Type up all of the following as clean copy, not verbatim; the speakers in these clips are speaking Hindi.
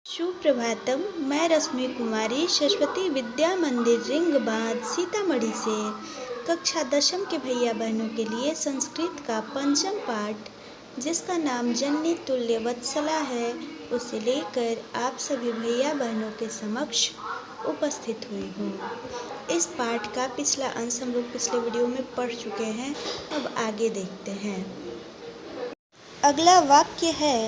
सुप्रभातम। मैं रश्मि कुमारी सरस्वती विद्या मंदिर रिंग बांध सीतामढ़ी से कक्षा 10वीं के भैया बहनों के लिए संस्कृत का पंचम पाठ जिसका नाम जननी तुल्य वत्सला है उसे लेकर आप सभी भैया बहनों के समक्ष उपस्थित हुई हूँ। इस पाठ का पिछला अंश हम लोग पिछले वीडियो में पढ़ चुके हैं। अब आगे देखते हैं। अगला वाक्य है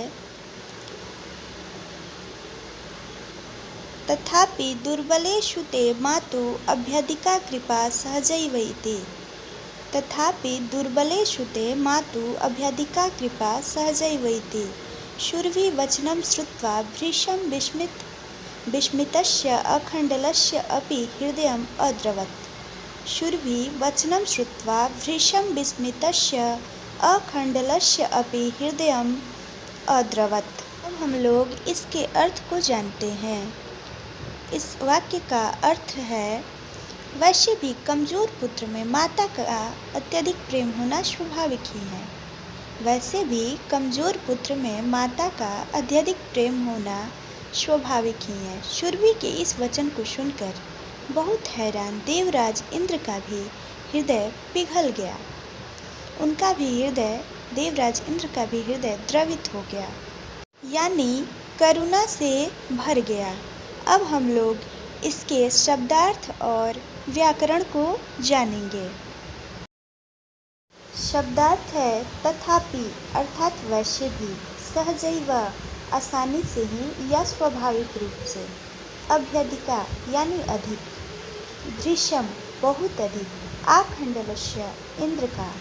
तथापि दुर्बलेषु ते मातु अभ्यधिका कृपा सहजैवैति। तथापि दुर्बलेषु ते मातु अभ्यधिका कृपा सहजैवैति। शूर्वी वचनं श्रुत्वा भृशं विस्मितस्य अखण्डलस्य अपि हृदयम् अद्रवत्। शूर्वी वचनं श्रुत्वा भृशं विस्मितस्य अखण्डलस्य अपि हृदयम् अद्रवत्। अब हम लोग इसके अर्थ को जानते हैं। इस वाक्य का अर्थ है, वैसे भी कमज़ोर पुत्र में माता का अत्यधिक प्रेम होना स्वाभाविक ही है। वैसे भी कमज़ोर पुत्र में माता का अत्यधिक प्रेम होना स्वाभाविक ही है। शूरवी के इस वचन को सुनकर बहुत हैरान देवराज इंद्र का भी हृदय पिघल गया। उनका भी हृदय, देवराज इंद्र का भी हृदय द्रवित हो गया, यानी करुणा से भर गया। अब हम लोग इसके शब्दार्थ और व्याकरण को जानेंगे। शब्दार्थ है तथापि अर्थात वैसे भी, सहजैव आसानी से ही या स्वाभाविक रूप से, अभ्यधिका यानी अधिक, दृश्यम बहुत अधिक, आखंडलस्य इंद्र का,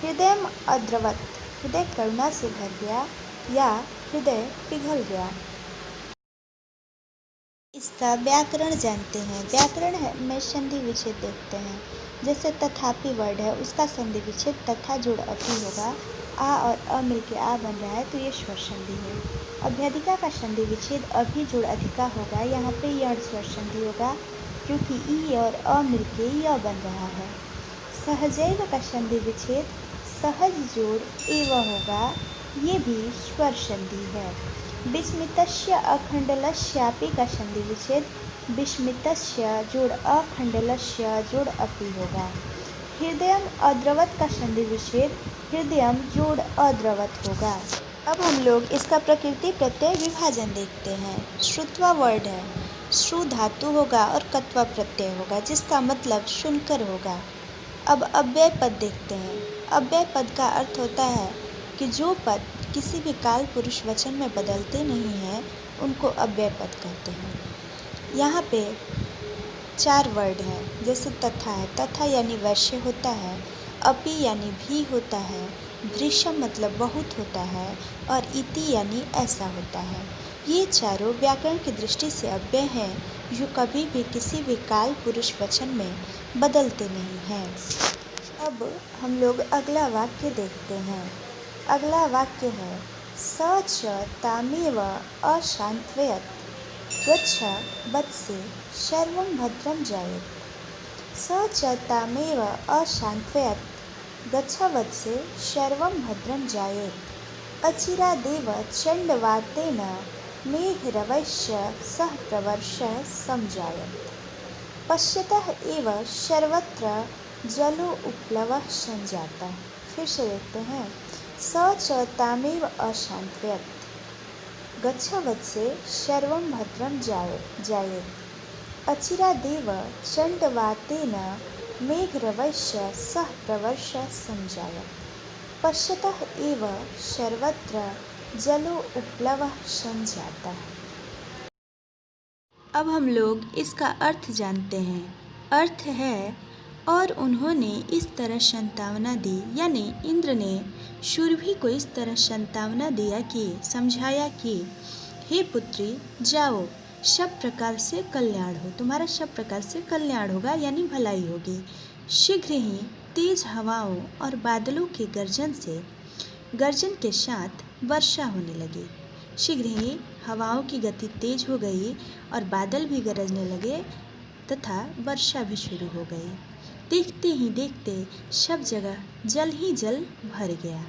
हृदय अद्रवत हृदय करुणा से भर गया या हृदय पिघल गया। इसका व्याकरण जानते हैं। व्याकरण में संधि विच्छेद देखते हैं। जैसे तथापि वर्ड है, उसका संधि विच्छेद तथा जोड़ अपि होगा। आ और अ मिलके आ बन रहा है तो ये स्वर संधि है। अभ्यधिका का संधि विच्छेद अभि जोड़ अधिका होगा। यहाँ पे यण स्वर संधि होगा क्योंकि ई और अ मिलके य बन रहा है। सहजैव का संधि विच्छेद सहज जोड़ एव होगा, ये भी स्वर संधि है। विस्मितस्य अखण्डलस्यापि का संधि विच्छेद विस्मितस्य जोड़ अखण्डलस्य जोड़ अपि होगा। हृदयम अद्रवत का संधि विच्छेद हृदयम जोड़ अद्रवत होगा। अब हम लोग इसका प्रकृति प्रत्यय विभाजन देखते हैं। श्रुत्वा वर्ड है, श्रु धातु होगा और कत्वा प्रत्यय होगा जिसका मतलब सुनकर होगा। अब अव्यय पद देखते हैं। अव्यय पद का अर्थ होता है कि जो पद किसी भी काल पुरुष वचन में बदलते नहीं हैं उनको अव्यय पद कहते हैं। यहाँ पे 4 वर्ड है। जैसे तथा है, तथा यानी वैश्य होता है, अपि यानी भी होता है, भृशम मतलब बहुत होता है और इति यानी ऐसा होता है। ये चारों व्याकरण की दृष्टि से अव्यय हैं जो कभी भी किसी भी काल पुरुष वचन में बदलते नहीं हैं। अब हम लोग अगला वाक्य देखते हैं। अगला वाक्य है स च तामेव अशान्त्वयत् गच्छ वत्से सर्वं भद्रं जायेत्। स च तामेव अशान्त्वयत् गच्छ वत्से सर्वं भद्रं जायेत्। अचिरादेव चण्डवातेन मेघरवस्य सह प्रवर्षः समजायत्। पश्यतः एव सर्वत्र जलो उपप्लवः संजातः। फिर से देखते हैं। स च तामेव अशान्त्वयत् गच्छ वत्से सर्वं भद्रं जायेत्। अचिरादेव चण्डवातेन मेघरवस्य सह प्रवर्षः समजायत्। पश्यतः एव सर्वत्र जलो उपप्लवः संजातः। अब हम लोग इसका अर्थ जानते हैं। अर्थ है और उन्होंने इस तरह संतावना दी, यानी इंद्र ने शूरवी को इस तरह संतावना दिया कि समझाया कि हे पुत्री जाओ, सब प्रकार से कल्याण हो, तुम्हारा सब प्रकार से कल्याण होगा यानी भलाई होगी। शीघ्र ही तेज हवाओं और बादलों के गर्जन के साथ वर्षा होने लगी। शीघ्र ही हवाओं की गति तेज हो गई और बादल भी गरजने लगे तथा वर्षा भी शुरू हो गई। देखते ही देखते सब जगह जल ही जल भर गया।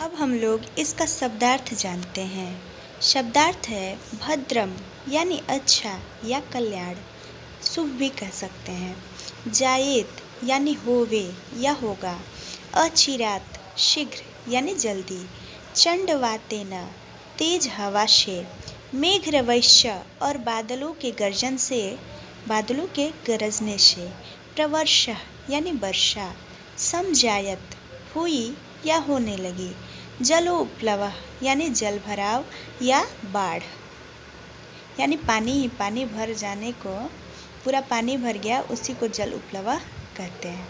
अब हम लोग इसका शब्दार्थ जानते हैं। शब्दार्थ है भद्रम यानी अच्छा या कल्याण, शुभ भी कह सकते हैं। जायेत यानी होवे या होगा। अचिरात शीघ्र यानी जल्दी। चंडवातेन तेज हवा से। मेघरवैश्य और बादलों के गर्जन से, बादलों के गरजने से। प्रवर्षः यानी वर्षा। समजायत हुई या होने लगी। जलोपप्लवः यानी जल भराव या बाढ़, यानी पानी ही पानी भर जाने को, पूरा पानी भर गया उसी को जल उपप्लव कहते हैं।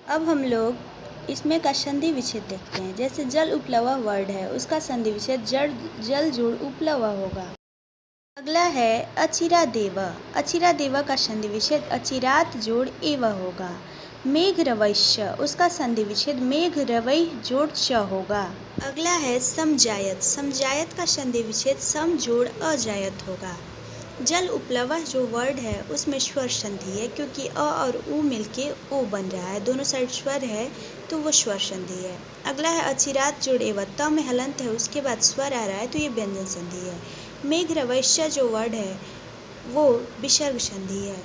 अब हम लोग इसमें का संधि विच्छेद देखते हैं। जैसे जल उपप्लव वर्ड है, उसका संधि विच्छेद जल जोड़ उपप्लव होगा। अगला है अचिरा देव। अचिरा देव का संधि विच्छेद अचिरात जोड़ एव होगा। मेघ रवैश्य, उसका संधि विच्छेद मेघ रवै जोड़ च होगा। अगला है समजायत। समजायत का संधि विच्छेद सम जोड़ अजायत होगा। जल उपप्लव जो वर्ड है उसमें स्वर संधि है, क्योंकि अ और उ मिलके ओ बन रहा है, दोनों साइड स्वर है तो वो स्वर संधि है। अगला है अचिरात जोड़ एव, त में हलंत है उसके बाद स्वर आ रहा है तो ये व्यंजन संधि है। मेघ रवैश्य जो वर्ड है वो विसर्ग संधि है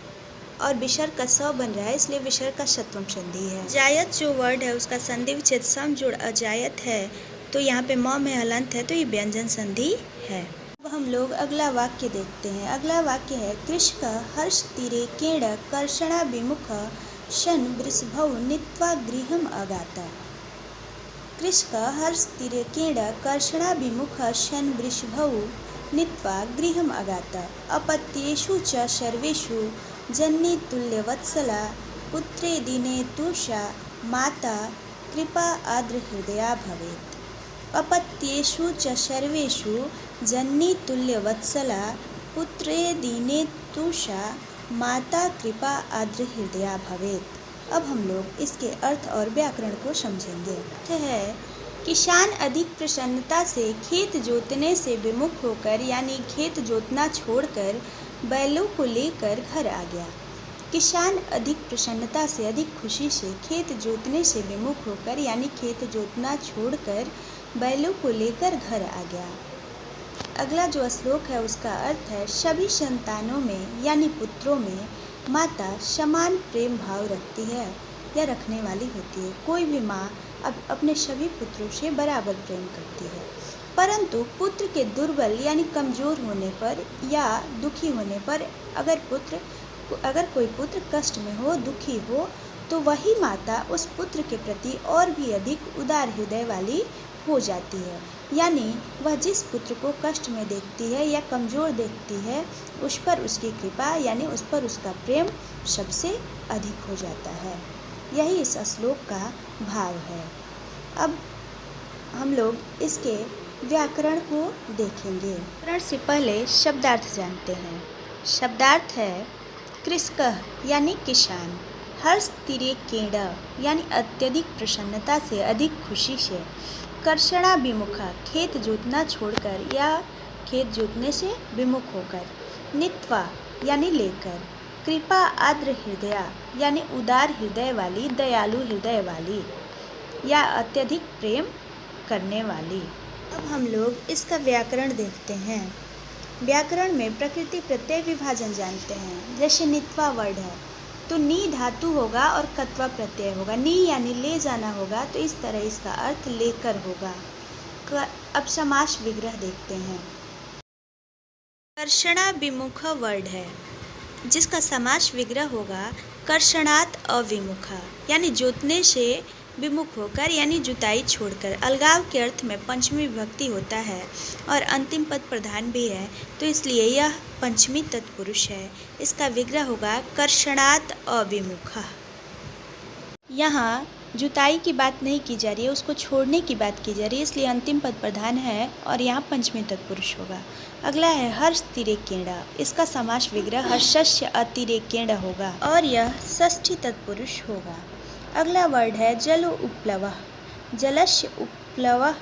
और विसर्ग का स बन रहा है, इसलिए विसर्ग का सत्वम संधि है। जायत जो वर्ड है उसका संधि विच्छेद सम जोड़ अजायत है, तो यहाँ पे म में हलंत है तो ये व्यंजन संधि है। अब हम लोग अगला वाक्य देखते हैं। अगला वाक्य है कृषक हर्ष तीरे केण कर्षणाभिमुख शन वृषभौ नीत्वा गृहम् अगात। कृषक हर्ष तीरे केण कर्षणाभिमुख शन वृषभौ नीत्वा गृहम् अगात। अपत्येषु च सर्वेषु जन्नी तुल्यवत्सला पुत्रे दिने तुषा माता कृपा आर्द्र हृदया भवेत्। अपत्येषु च सर्वेषु जन्नी तुल्यवत्सला पुत्रे दीने तुषा माता कृपा आर्द्र हृदया भवेत्। अब हम लोग इसके अर्थ और व्याकरण को समझेंगे। अर्थ है किसान अधिक प्रसन्नता से खेत जोतने से विमुख होकर, यानी खेत जोतना छोड़कर बैलों को लेकर घर आ गया। किसान अधिक प्रसन्नता से, अधिक खुशी से खेत जोतने से विमुख होकर, यानी खेत जोतना छोड़कर बैलों को लेकर घर आ गया। अगला जो श्लोक है उसका अर्थ है सभी संतानों में यानी पुत्रों में माता समान प्रेम भाव रखती है या रखने वाली होती है। कोई भी माँ अब अपने सभी पुत्रों से बराबर प्रेम करती है, परंतु पुत्र के दुर्बल यानी कमज़ोर होने पर या दुखी होने पर, अगर कोई पुत्र कष्ट में हो, दुखी हो, तो वही माता उस पुत्र के प्रति और भी अधिक उदार हृदय वाली हो जाती है। यानी वह जिस पुत्र को कष्ट में देखती है या कमज़ोर देखती है, उस पर उसकी कृपा यानी उस पर उसका प्रेम सबसे अधिक हो जाता है। यही इस श्लोक का भाव है। अब हम लोग इसके व्याकरण को देखेंगे। व्याकरण से पहले शब्दार्थ जानते हैं। शब्दार्थ है कृषक यानी किसान, हर्ष तीरे केण यानी अत्यधिक प्रसन्नता से, अधिक खुशी से, कर्षणाभिमुखा खेत जोतना छोड़कर या खेत जोतने से विमुख होकर, नीत्वा यानी लेकर, कृपा आर्द्र हृदया यानी उदार हृदय वाली, दयालु हृदय वाली या अत्यधिक प्रेम करने वाली। अब हम लोग इसका व्याकरण देखते हैं। व्याकरण में प्रकृति प्रत्यय विभाजन जानते हैं। जैसे नीत्वा वर्ड है तो नी धातु होगा और कत्वा प्रत्यय होगा। नी यानी ले जाना होगा, तो इस तरह इसका अर्थ लेकर होगा। अब समास विग्रह देखते हैं। कर्षणाभिमुख वर्ड है जिसका समास विग्रह होगा कर्षणात् अविमुखा, यानी जोतने से विमुख होकर, यानी जुताई छोड़कर। अलगाव के अर्थ में पंचमी विभक्ति होता है और अंतिम पद प्रधान भी है, तो इसलिए यह पंचमी तत्पुरुष है। इसका विग्रह होगा कर्षणात् अविमुखा। यहाँ जुताई की बात नहीं की जा रही है, उसको छोड़ने की बात की जा रही है, इसलिए अंतिम पद प्रधान है और यहाँ पंचमी तत्पुरुष होगा। अगला है हर्ष तीरे केण। इसका समास विग्रह हर्षस्य अतिरे केण होगा और यह षष्ठी तत्पुरुष होगा। अगला वर्ड है जलो उपप्लवः। जलस्य उपप्लवः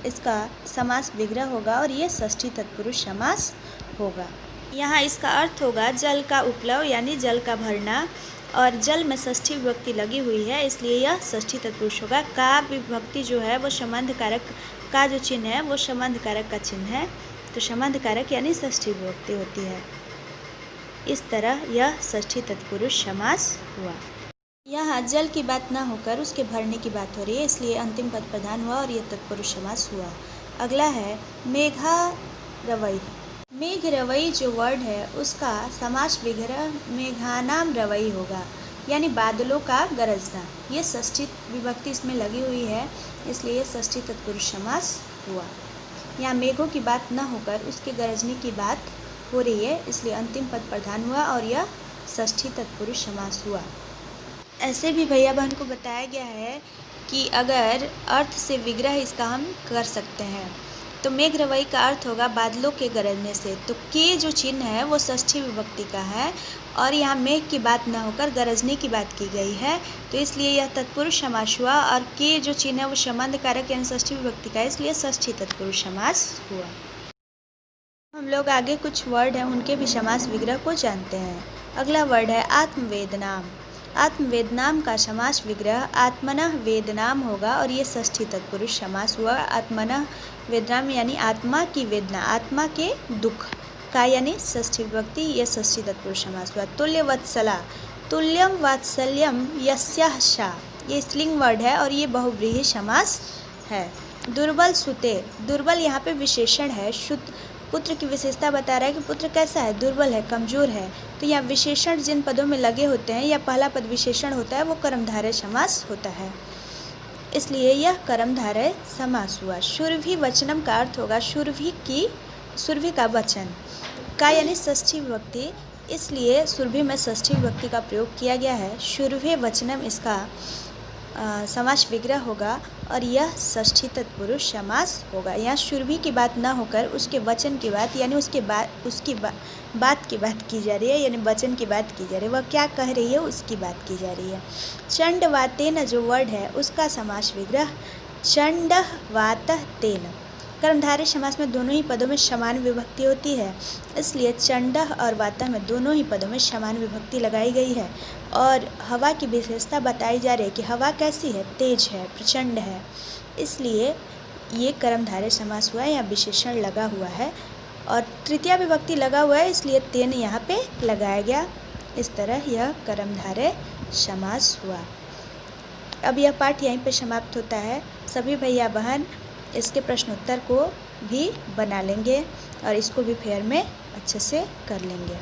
इसका समास विग्रह होगा और यह षष्ठी तत्पुरुष समास होगा। यहाँ इसका अर्थ होगा जल का उपप्लव यानी जल का भरना, और जल में षष्ठी विभक्ति लगी हुई है इसलिए यह षष्ठी तत्पुरुष होगा। का विभक्ति जो है वो संबंध कारक का जो चिन्ह है वो संबंध कारक का चिन्ह है, तो तो संबंध कारक यानी षष्ठी विभक्ति होती है। इस तरह यह षष्ठी तत्पुरुष समास हुआ। यहाँ जल की बात ना होकर उसके भरने की बात हो रही है, इसलिए अंतिम पद प्रधान हुआ और यह तत्पुरुष समास हुआ। अगला है मेघा रवई। मेघ रवई जो वर्ड है उसका समास विग्रह मेघानाम रवई होगा, यानी बादलों का गरजना। ये षष्ठी विभक्ति इसमें लगी हुई है, इसलिए ये षष्ठी तत्पुरुष समास हुआ। यहाँ मेघों की बात न होकर उसके गरजने की बात हो रही है, इसलिए अंतिम पद प्रधान हुआ और यह षष्ठी तत्पुरुष समास हुआ। ऐसे भी भैया बहन को बताया गया है कि अगर अर्थ से विग्रह इसका हम कर सकते हैं तो मेघ रवई का अर्थ होगा बादलों के गरजने से। तो के जो चिन्ह है वो षष्ठी विभक्ति का है और यहाँ मेघ की बात न होकर गरजने की बात की गई है, तो इसलिए यह तत्पुरुष समास हुआ। और के जो चिन्ह है वो संबंध कारक यानी षष्ठी विभक्ति का है, इसलिए षष्ठी तत्पुरुष समास हुआ। हम लोग आगे कुछ वर्ड हैं उनके भी समास विग्रह को जानते हैं। अगला वर्ड है आत्मवेदनाम। आत्मवेदनाम का समास विग्रह आत्मनः वेदनाम होगा और ये षष्ठी तत्पुरुष समास हुआ। आत्मनः वेदनाम यानी आत्मा की वेदना, आत्मा के दुख का यानी षष्ठी विभक्ति, यह षष्ठी तत्पुरुष समास हुआ। तुल्य वत्सला, तुल्यम वात्सल्यम यस्याः सा, ये स्त्रीलिंग वर्ड है और ये बहुव्रीहि समास है। दुर्बल सुते, दुर्बल यहाँ पे विशेषण है। शुद्ध पुत्र की विशेषता बता रहा है कि पुत्र कैसा है, दुर्बल है, कमजोर है। तो यहाँ विशेषण जिन पदों में लगे होते हैं या पहला पद विशेषण होता है वो कर्मधारय समास होता है, इसलिए यह कर्मधारय समास हुआ। शुरभि वचनम का अर्थ होगा सुरभि का वचन का यानी षष्ठी विभक्ति, इसलिए सुरभि में षष्ठी विभक्ति का प्रयोग किया गया है। शुरभे वचनम इसका समास विग्रह होगा और यह षष्ठी तत्पुरुष समास होगा। यहाँ शुरभि की बात न होकर उसके वचन की बात यानी उसकी बात की बात की जा रही है, यानी वचन की बात की जा रही है, वह क्या कह रही है उसकी बात की जा रही है। चंड वातेन जो वर्ड है उसका समास विग्रह चंड वातः तेन। कर्मधारय समास में दोनों ही पदों में समान विभक्ति होती है, इसलिए चंडह और वातः में दोनों ही पदों में समान विभक्ति लगाई गई है। और हवा की विशेषता बताई जा रही है कि हवा कैसी है, तेज है, प्रचंड है, इसलिए ये कर्मधारय समास हुआ है, यहाँ विशेषण लगा हुआ है और तृतीया विभक्ति लगा हुआ है, इसलिए तेन यहाँ पे लगाया गया। इस तरह यह कर्मधारय समास हुआ। अब यह पाठ यहीं पे समाप्त होता है। सभी भैया बहन इसके प्रश्नोत्तर को भी बना लेंगे और इसको भी फेयर में अच्छे से कर लेंगे।